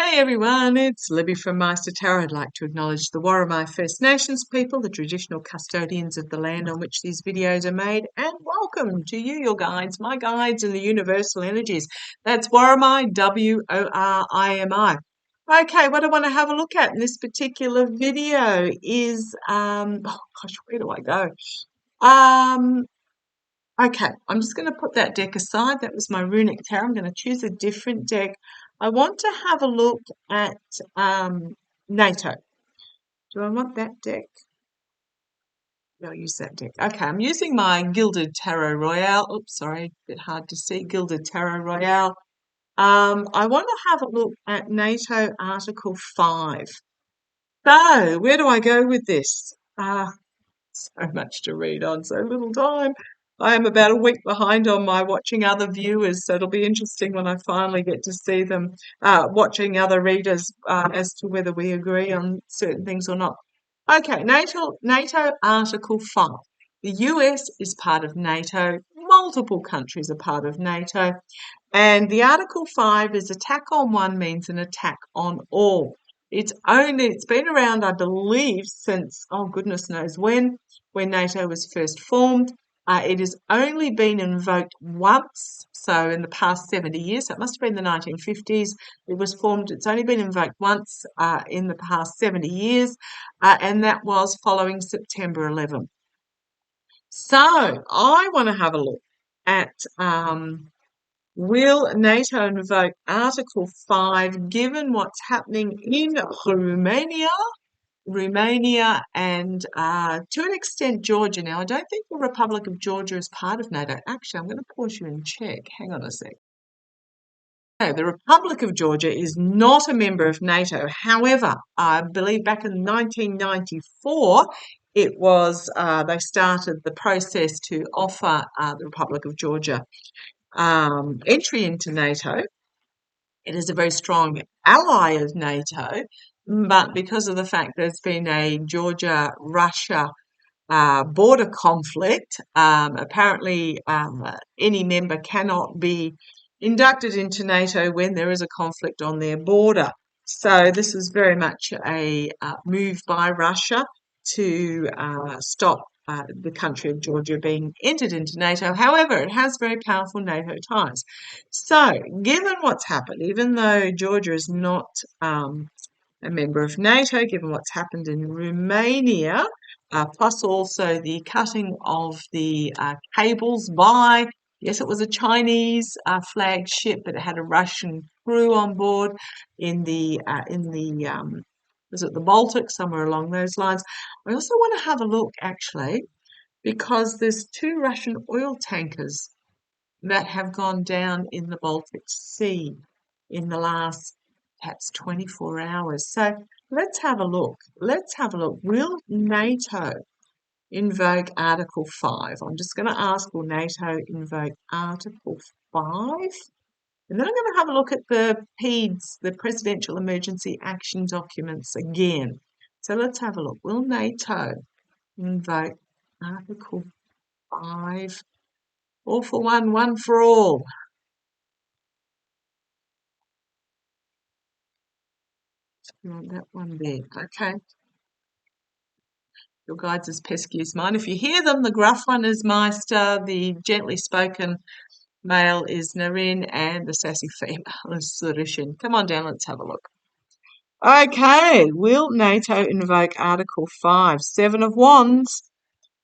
Hey everyone, it's Libby from Maighstir Tarot. I'd like to acknowledge the Worimi First Nations people, the traditional custodians of the land on which these videos are made, and welcome to you, your guides, my guides, and the universal energies. That's Worimi, W-O-R-I-M-I. Okay, what I want to have a look at in this particular video is, oh gosh, where do I go? Okay, I'm just going to put that deck aside. That was my runic tarot. I'm going to choose a different deck. I want to have a look at NATO. Do I want that deck? No, I'll use that deck. Okay, I'm using my Gilded Tarot Royale. Oops, sorry, a bit hard to see. Gilded Tarot Royale. I want to have a look at NATO Article 5. So, where do I go with this? So much to read on so little time. I am about a week behind on my watching other viewers, so it'll be interesting when I finally get to see them watching other readers as to whether we agree on certain things or not. Okay, NATO Article 5. The US is part of NATO. Multiple countries are part of NATO. And the Article 5 is attack on one means an attack on all. It's been around, I believe, since, oh goodness knows when NATO was first formed. It has only been invoked once, so in the past 70 years, so it must have been the 1950s. It was formed, it's only been invoked once in the past 70 years, and that was following September 11. So I want to have a look at will NATO invoke Article 5 given what's happening in Romania and to an extent Georgia. Now, I don't think the Republic of Georgia is part of NATO. Actually, I'm going to pause you and check. Hang on a sec. No, the Republic of Georgia is not a member of NATO. However, I believe back in 1994, it was they started the process to offer the Republic of Georgia entry into NATO. It is a very strong ally of NATO, but because of the fact there's been a Georgia-Russia border conflict, apparently any member cannot be inducted into NATO when there is a conflict on their border. So this is very much a move by Russia to stop the country of Georgia being entered into NATO. However, it has very powerful NATO ties. So, given what's happened, even though Georgia is not a member of NATO, given what's happened in Romania, plus also the cutting of the cables by, yes, it was a Chinese flagged ship, but it had a Russian crew on board in the was it the Baltic, somewhere along those lines. I also want to have a look, actually, because there's 2 Russian oil tankers that have gone down in the Baltic Sea in the last perhaps 24 hours. So let's have a look. Will NATO invoke Article 5? I'm just going to ask, will NATO invoke Article 5? And then I'm going to have a look at the PEADs, the Presidential Emergency Action Documents again. So let's have a look. Will NATO invoke Article 5? All for one, one for all. You want that one there. Okay. Your guides as pesky as mine. If you hear them, the gruff one is Maighstir, the gently spoken male is Narin, and the sassy female is Surishin. Come on down, let's have a look. Okay, will NATO invoke Article 5? 7 of Wands.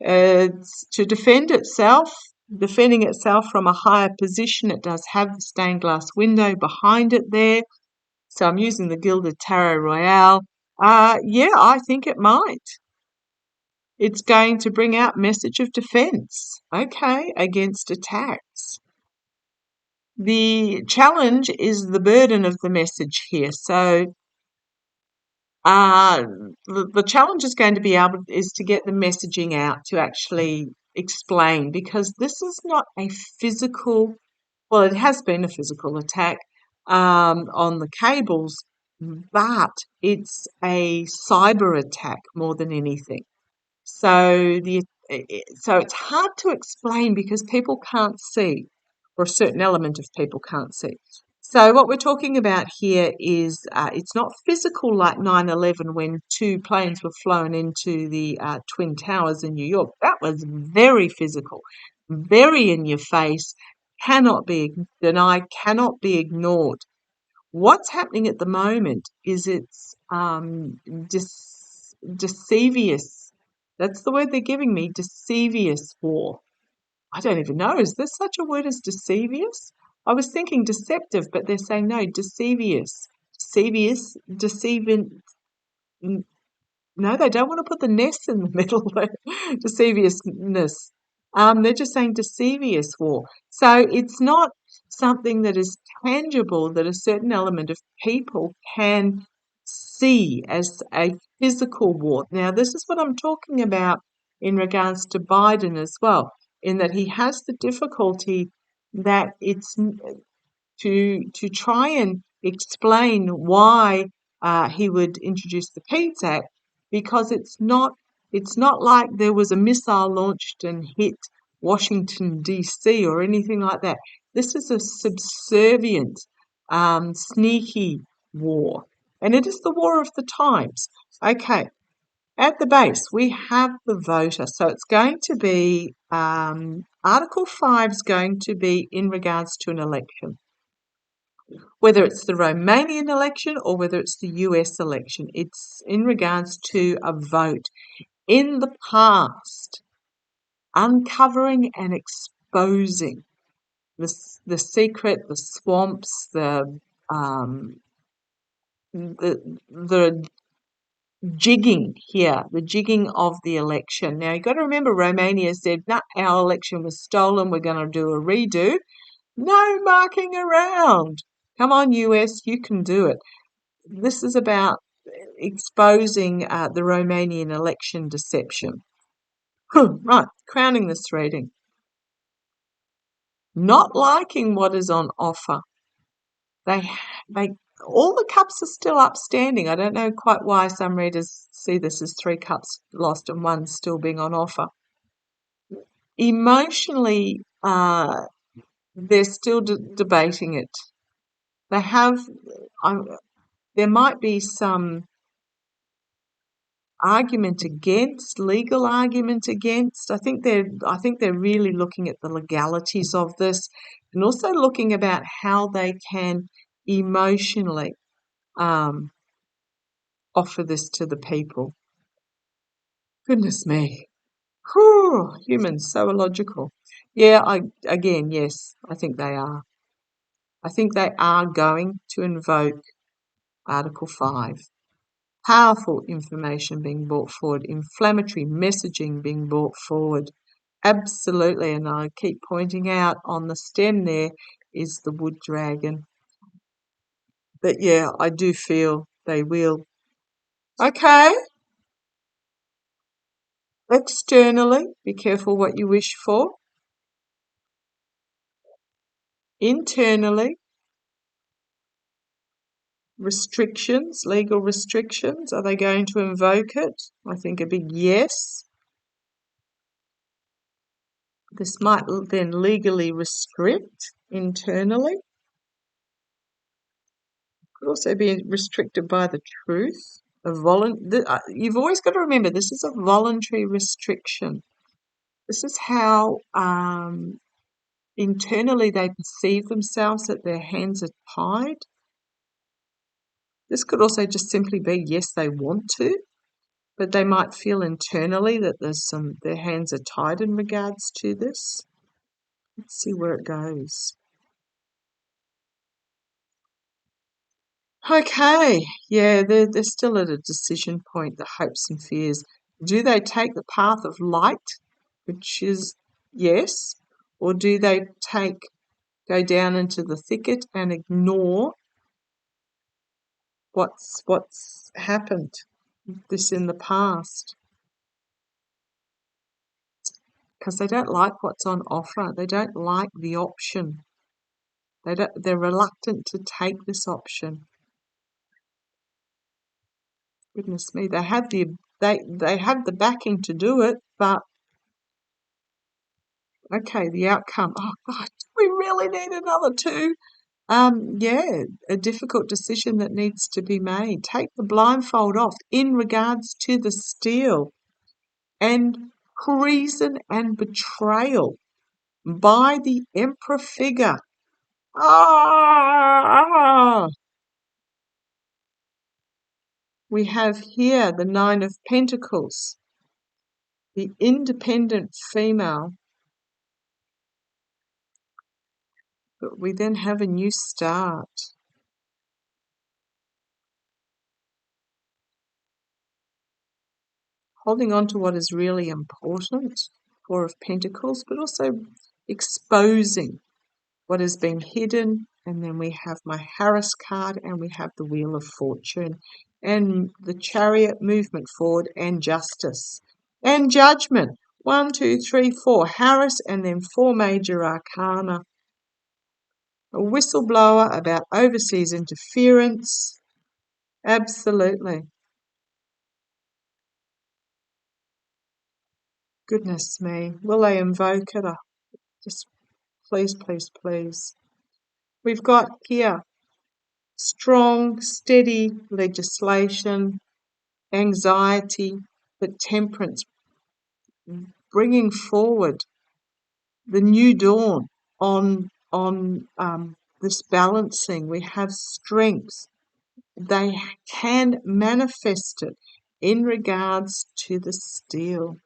It's to defend itself, defending itself from a higher position. It does have the stained glass window behind it there. So I'm using the Gilded Tarot Royale. Yeah, I think it might. It's going to bring out message of defense, okay, against attacks. The challenge is the burden of the message here. So the challenge is going to be is to get the messaging out to actually explain, because this is not a physical, well, it has been a physical attack on the cables, but it's a cyber attack more than anything. So it's hard to explain because people can't see, or a certain element of people can't see. So what we're talking about here is it's not physical like 9/11 when two planes were flown into the Twin Towers in New York. That was very physical, very in your face, cannot be denied, cannot be ignored. What's happening at the moment is it's deceivious. That's the word they're giving me, deceivious war. I don't even know. Is there such a word as deceivious? I was thinking deceptive, but they're saying no, deceivious. Deceivious, deceiving. No, they don't want to put the ness in the middle there. Deceivousness. They're just saying deceivious war. So it's not something that is tangible that a certain element of people can see as a physical war. Now, this is what I'm talking about in regards to Biden as well, in that he has the difficulty that it's to try and explain why he would introduce the PEADs Act, because it's not like there was a missile launched and hit Washington DC or anything like that. This is a subservient, sneaky war, and it is the war of the times. Okay. At the base, we have the voter. So it's going to be, Article 5 is going to be in regards to an election. Whether it's the Romanian election or whether it's the US election, it's in regards to a vote. In the past, uncovering and exposing the secret, the swamps, the jigging here, the jigging of the election. Now, you've got to remember Romania said, no, our election was stolen, we're going to do a redo. No marking around. Come on, US, you can do it. This is about exposing the Romanian election deception. Right, crowning this reading. Not liking what is on offer. They all the cups are still upstanding. I don't know quite why some readers see this as 3 cups lost and 1 still being on offer. Emotionally, they're still debating it. They have, there might be some argument against, legal argument against. I think they're really looking at the legalities of this, and also looking about how they can emotionally offer this to the people. Goodness me. Whew, humans, so illogical. Yeah, yes, I think they are. I think they are going to invoke Article 5. Powerful information being brought forward, inflammatory messaging being brought forward. Absolutely, and I keep pointing out on the stem there is the wood dragon. But yeah, I do feel they will. Okay. Externally, be careful what you wish for. Internally, restrictions, legal restrictions. Are they going to invoke it? I think a big yes. This might then legally restrict internally. Could also be restricted by the truth. You've always got to remember this is a voluntary restriction. This is how internally they perceive themselves, that their hands are tied. This could also just simply be, yes, they want to, but they might feel internally that their hands are tied in regards to this. Let's see where it goes. Okay, yeah, they're still at a decision point, the hopes and fears. Do they take the path of light, which is yes, or do they go down into the thicket and ignore what's happened this in the past? Because they don't like what's on offer. They don't like the option. They're reluctant to take this option. Goodness me, they have the backing to do it, but okay, the outcome. Oh God, we really need another 2. Yeah, a difficult decision that needs to be made. Take the blindfold off in regards to the steal and treason and betrayal by the Emperor figure. Ah! We have here the Nine of Pentacles, the independent female, but we then have a new start. Holding on to what is really important, Four of Pentacles, but also exposing what has been hidden. And then we have my Harris card and we have the Wheel of Fortune and the Chariot, movement forward, and Justice and Judgment. 1, 2, 3, 4 Harris, and then 4 major arcana. A whistleblower about overseas interference. Absolutely. Goodness me. Will they invoke it? Oh, just please, please, please. We've got here strong, steady legislation, anxiety, but temperance, bringing forward the new dawn on this balancing. We have strength. They can manifest it in regards to the steel.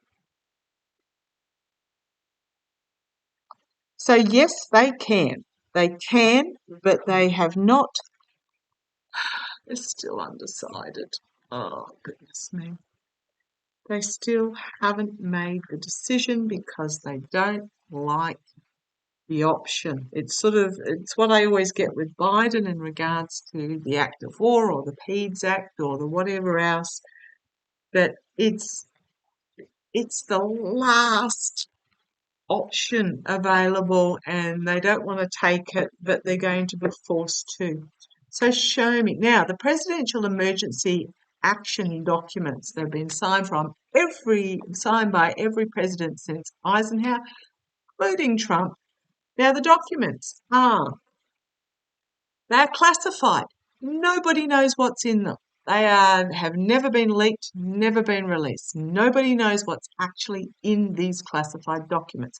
So yes, they can. They can, but they have not. They're still undecided. Oh, goodness me. They still haven't made the decision because they don't like the option. It's what I always get with Biden in regards to the Act of War or the PEADs Act or the whatever else. But it's the last option available and they don't want to take it, but they're going to be forced to. So show me. Now, the presidential emergency action documents, they've been signed by every president since Eisenhower, including Trump. Now, the documents they're classified. Nobody knows what's in them. They have never been leaked, never been released. Nobody knows what's actually in these classified documents.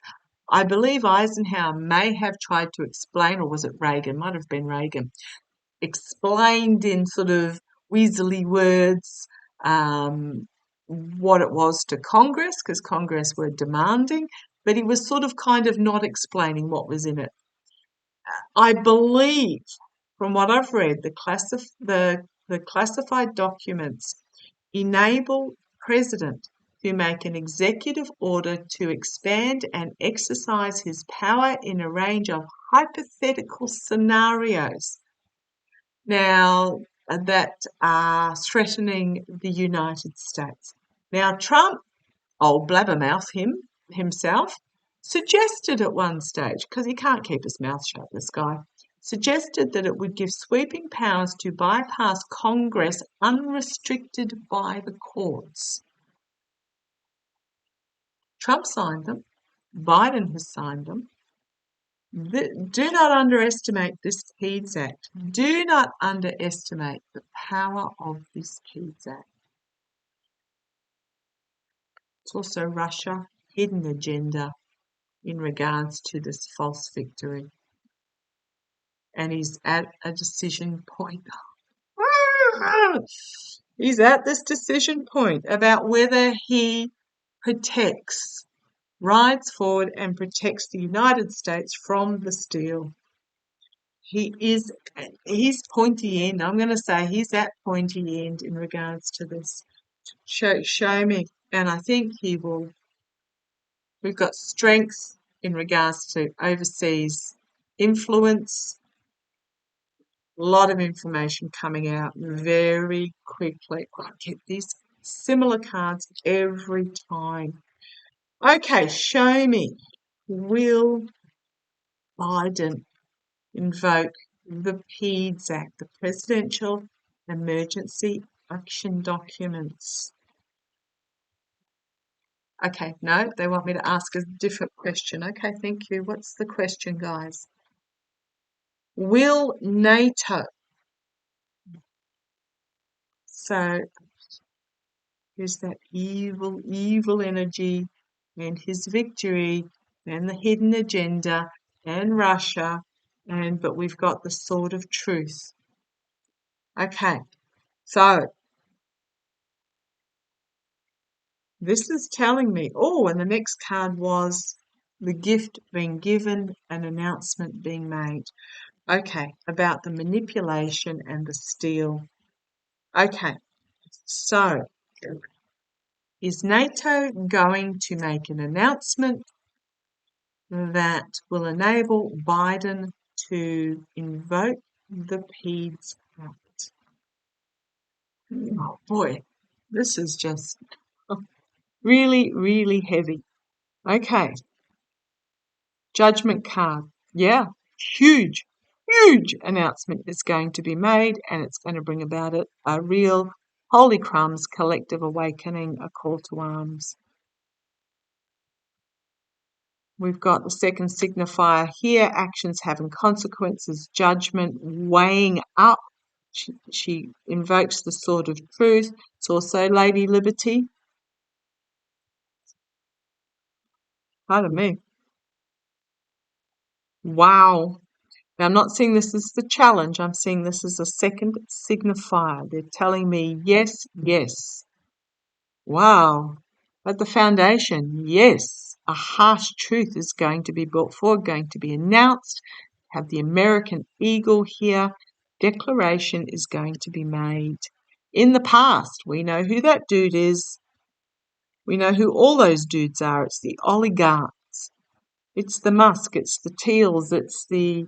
I believe Eisenhower may have tried to explain, or was it Reagan? Might have been Reagan. Explained in sort of weaselly words what it was to Congress, because Congress were demanding, but he was sort of kind of not explaining what was in it. I believe, from what I've read, the classified documents enable President to make an executive order to expand and exercise his power in a range of hypothetical scenarios now that are threatening the United States. Now, Trump, old blabbermouth himself, suggested at one stage, because he can't keep his mouth shut, this guy, suggested that it would give sweeping powers to bypass Congress unrestricted by the courts. Trump signed them. Biden has signed them. Do not underestimate this PEADs Act. Do not underestimate the power of this PEADs Act. It's also Russia, hidden agenda in regards to this false victory. And he's at a decision point. He's at this decision point about whether he rides forward and protects the United States from the steal. He's pointy end. I'm going to say he's at pointy end in regards to this. Show me. And I think he will. We've got strength in regards to overseas influence. A lot of information coming out very quickly. I get these similar cards every time. Okay, show me. Will Biden invoke the PEADs Act, the Presidential Emergency Action Documents? Okay, no, they want me to ask a different question. Okay, thank you. What's the question, guys? Will NATO, so here's that evil, evil energy and his victory and the hidden agenda and Russia, but we've got the sword of truth. Okay, so this is telling me, and the next card was the gift being given, an announcement being made. Okay, about the manipulation and the steal. Okay, so is NATO going to make an announcement that will enable Biden to invoke the PEADs Act? Oh boy, this is just really, really heavy. Okay, judgment card. Yeah, huge, huge announcement is going to be made, and it's going to bring about a real holy crumbs collective awakening, a call to arms. We've got the second signifier here, actions having consequences, judgment, weighing up. She invokes the sword of truth. It's also Lady Liberty. Pardon me. Wow. Now, I'm not seeing this as the challenge. I'm seeing this as a second signifier. They're telling me, yes, yes. Wow. At the foundation, yes, a harsh truth is going to be brought forward, going to be announced. Have the American eagle here. Declaration is going to be made. In the past, we know who that dude is. We know who all those dudes are. It's the oligarchs. It's the Musk. It's the Teals. It's the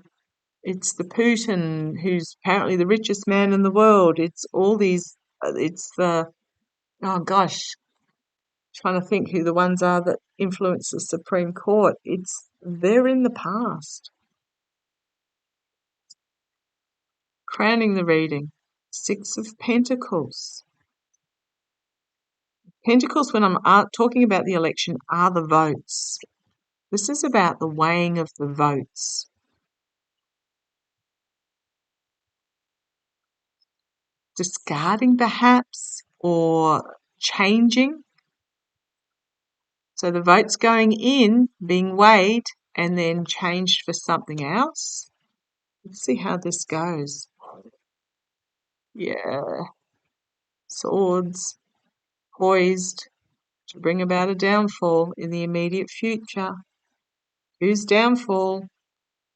Putin, who's apparently the richest man in the world. It's all these. It's the oh gosh, trying to think who the ones are that influence the Supreme Court. They're in the past. Crowning the reading, Six of Pentacles. Pentacles, when I'm talking about the election, are the votes. This is about the weighing of the votes. Discarding perhaps, or changing. So the votes going in, being weighed, and then changed for something else. Let's see how this goes. Yeah. Swords. Poised to bring about a downfall in the immediate future. Whose downfall?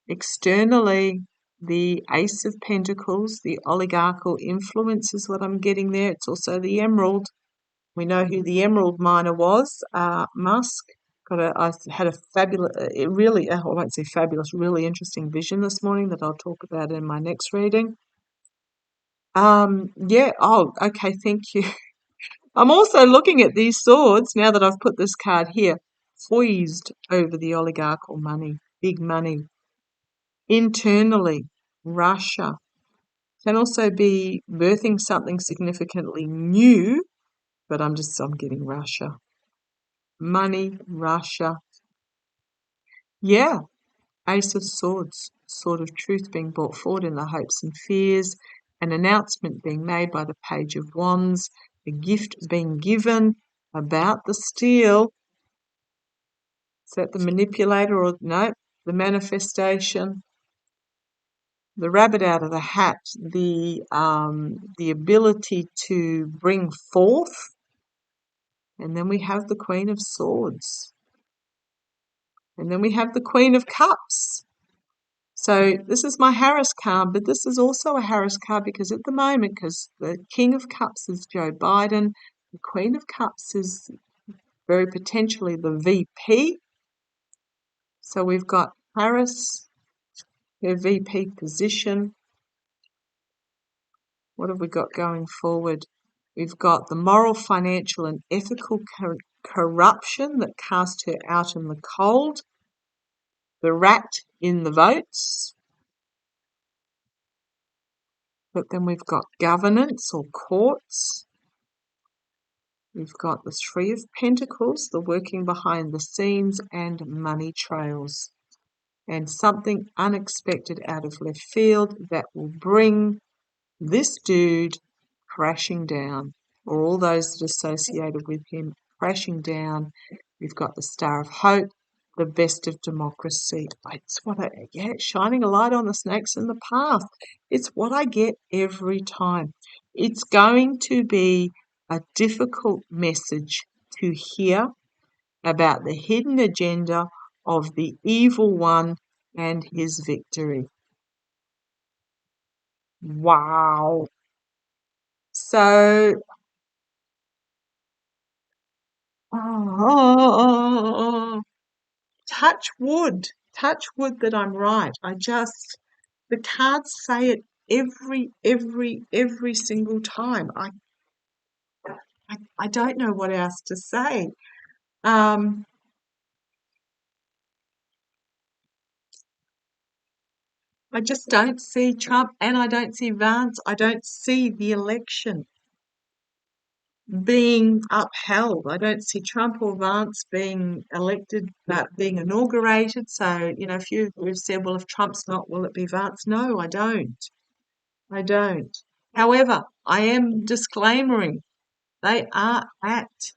Externally, the Ace of Pentacles, the oligarchical influence is what I'm getting there. It's also the Emerald. We know who the Emerald miner was, Musk. I had a fabulous, I won't say fabulous, really interesting vision this morning that I'll talk about in my next reading. Okay, thank you. I'm also looking at these swords, now that I've put this card here, poised over the oligarchical money, big money. Internally, Russia can also be birthing something significantly new, but I'm getting Russia. Money, Russia. Yeah, Ace of Swords, Sword of Truth being brought forward in the hopes and fears, an announcement being made by the Page of Wands, a gift being given about the steal. Is that the manipulator or no? The manifestation. The rabbit out of the hat, the ability to bring forth. And then we have the Queen of Swords. And then we have the Queen of Cups. So this is my Harris card, but this is also a Harris card because at the moment, because the King of Cups is Joe Biden, the Queen of Cups is very potentially the VP. So we've got Harris, her VP position. What have we got going forward? We've got the moral, financial, and ethical corruption that cast her out in the cold. The rat in the votes. But then we've got governance or courts. We've got the Three of Pentacles, the working behind the scenes, and money trails. and something unexpected out of left field that will bring this dude crashing down, or all those that are associated with him crashing down. We've got the Star of Hope, the best of democracy. It's what shining a light on the snakes in the path. It's what I get every time. It's going to be a difficult message to hear about the hidden agenda of the evil one and his victory. Wow. So, oh, touch wood that I'm right. The cards say it every single time. I don't know what else to say. I just don't see Trump, and I don't see Vance. I don't see the election being upheld. I don't see Trump or Vance being elected, being inaugurated. So, if we've said, well, if Trump's not, will it be Vance? No, I don't. I don't. However, I am disclaimering they are at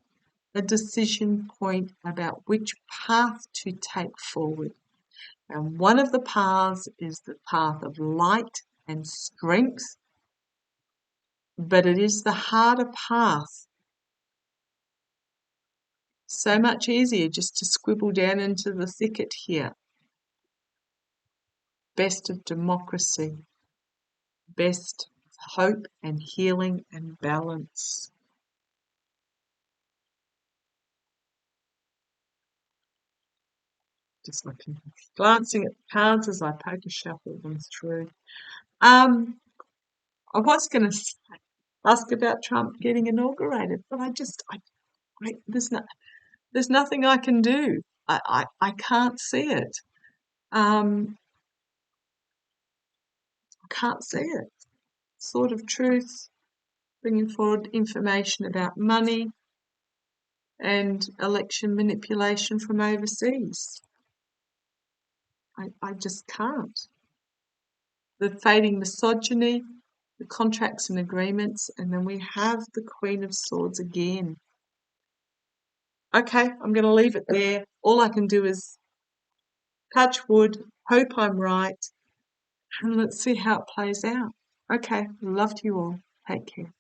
a decision point about which path to take forward. And one of the paths is the path of light and strength, but it is the harder path. So much easier just to scribble down into the thicket here. Best of democracy, best of hope and healing and balance. Just looking, glancing at the cards as I poker shuffle them through. I was going to ask about Trump getting inaugurated, but there's nothing I can do. I can't see it. I can't see it. Sort of truth, bringing forward information about money and election manipulation from overseas. I just can't. The fading misogyny, the contracts and agreements, and then we have the Queen of Swords again. Okay, I'm going to leave it there. All I can do is touch wood, hope I'm right, and let's see how it plays out. Okay, love to you all. Take care.